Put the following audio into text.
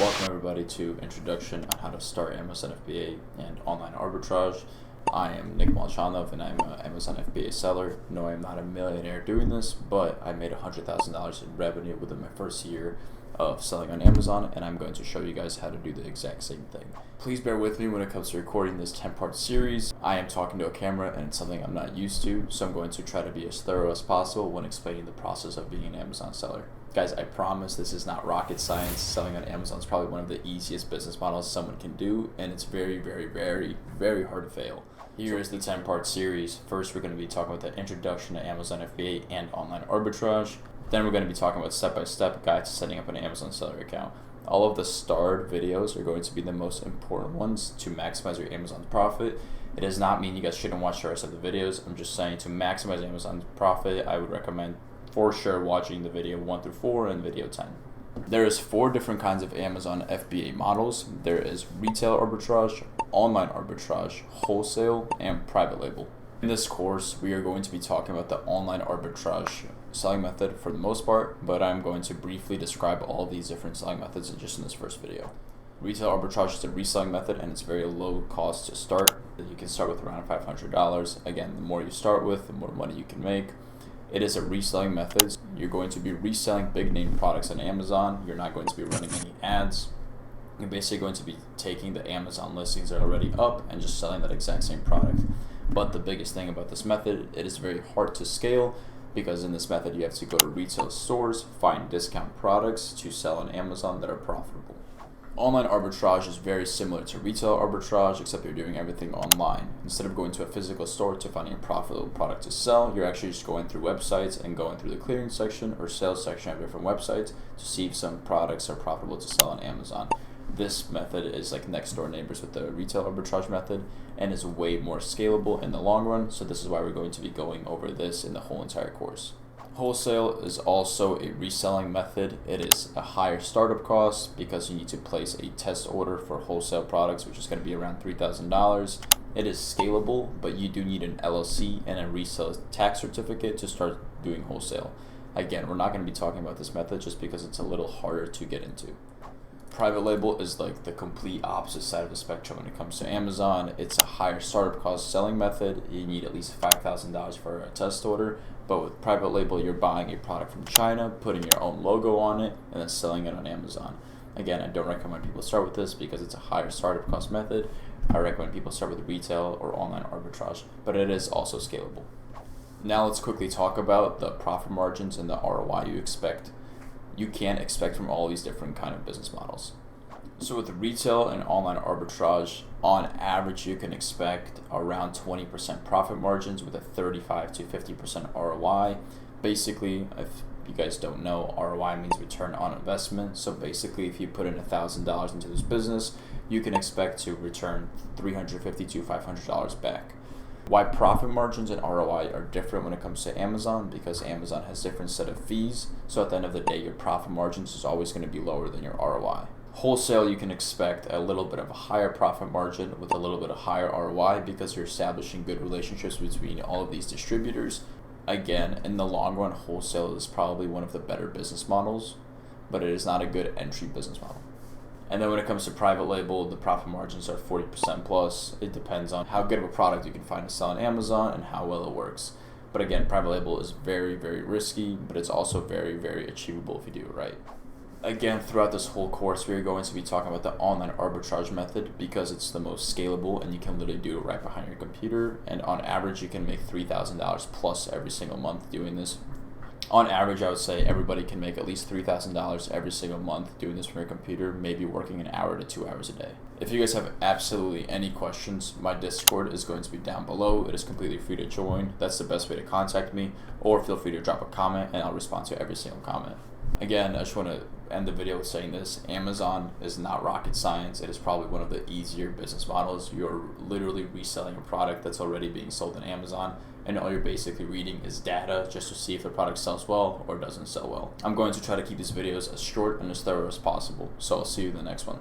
Welcome everybody to Introduction on how to start Amazon FBA and online arbitrage. I am Nick Malchanov and I'm an Amazon FBA seller. No, I am not a millionaire doing this, but I made $100,000 in revenue within my first year of selling on Amazon, and I'm going to show you guys how to do the exact same thing. Please bear with me when it comes to recording this 10-part series. I am talking to a camera and it's something I'm not used to, so I'm going to try to be as thorough as possible when explaining the process of being an Amazon seller. Guys, I promise this is not rocket science. Selling on Amazon is probably one of the easiest business models someone can do, and it's very, very, very, very hard to fail. Here is the 10-part series. First, we're going to be talking about the introduction to Amazon FBA and online arbitrage. Then we're going to be talking about step-by-step guide to setting up an Amazon seller account. All of the starred videos are going to be the most important ones to maximize your Amazon profit. It does not mean you guys shouldn't watch the rest of the videos. I'm just saying to maximize Amazon's profit, I would recommend for sure watching the video 1 through 4 and video 10. There is 4 different kinds of Amazon FBA models. There is retail arbitrage, online arbitrage, wholesale, and private label. In this course, we are going to be talking about the online arbitrage selling method for the most part, but I'm going to briefly describe all these different selling methods just in this first video. Retail arbitrage is a reselling method and it's very low cost to start. You can start with around $500. Again, the more you start with, the more money you can make. It is a reselling method. You're going to be reselling big name products on Amazon. You're not going to be running any ads. You're basically going to be taking the Amazon listings that are already up and just selling that exact same product. But the biggest thing about this method, it is very hard to scale because in this method you have to go to retail stores, find discount products to sell on Amazon that are profitable. Online arbitrage is very similar to retail arbitrage, except you're doing everything online. Instead of going to a physical store to finding a profitable product to sell, you're actually just going through websites and going through the clearance section or sales section of different websites to see if some products are profitable to sell on Amazon. This method is like next door neighbors with the retail arbitrage method and is way more scalable in the long run, so this is why we're going to be going over this in the whole entire course. Wholesale is also a reselling method. It is a higher startup cost because you need to place a test order for wholesale products, which is going to be around $3,000. It is scalable, but you do need an LLC and a resale tax certificate to start doing wholesale. Again, we're not going to be talking about this method just because it's a little harder to get into. Private label is like the complete opposite side of the spectrum when it comes to Amazon. It's a higher startup cost selling method. You need at least $5,000 for a test order. But with private label, you're buying a product from China, putting your own logo on it, and then selling it on Amazon. Again, I don't recommend people start with this because it's a higher startup cost method. I recommend people start with retail or online arbitrage, but it is also scalable. Now let's quickly talk about the profit margins and the ROI you can expect from all these different kind of business models. So with retail and online arbitrage, on average, you can expect around 20% profit margins with a 35 to 50% ROI. Basically, if you guys don't know, ROI means return on investment. So basically, if you put in $1,000 into this business, you can expect to return $350 to $500 back. Why profit margins and ROI are different when it comes to Amazon? Because Amazon has different set of fees. So at the end of the day, your profit margins is always going to be lower than your ROI. Wholesale, you can expect a little bit of a higher profit margin with a little bit of higher ROI because you're establishing good relationships between all of these distributors. Again, in the long run, wholesale is probably one of the better business models, but it is not a good entry business model. And then when it comes to private label, the profit margins are 40% plus. It depends on how good of a product you can find to sell on Amazon and how well it works. But again, private label is very, very risky, but it's also very, very achievable if you do it right. Again, throughout this whole course, we're going to be talking about the online arbitrage method because it's the most scalable and you can literally do it right behind your computer. And on average, you can make $3,000 plus every single month doing this. On average, I would say everybody can make at least $3,000 every single month doing this from your computer, maybe working an hour to 2 hours a day. If you guys have absolutely any questions, my Discord is going to be down below. It is completely free to join. That's the best way to contact me, or feel free to drop a comment and I'll respond to every single comment. Again, I just want to end the video with saying this. Amazon is not rocket science. It is probably one of the easier business models. You're literally reselling a product that's already being sold on Amazon, and all you're basically reading is data just to see if the product sells well or doesn't sell well. I'm going to try to keep these videos as short and as thorough as possible, so I'll see you in the next one.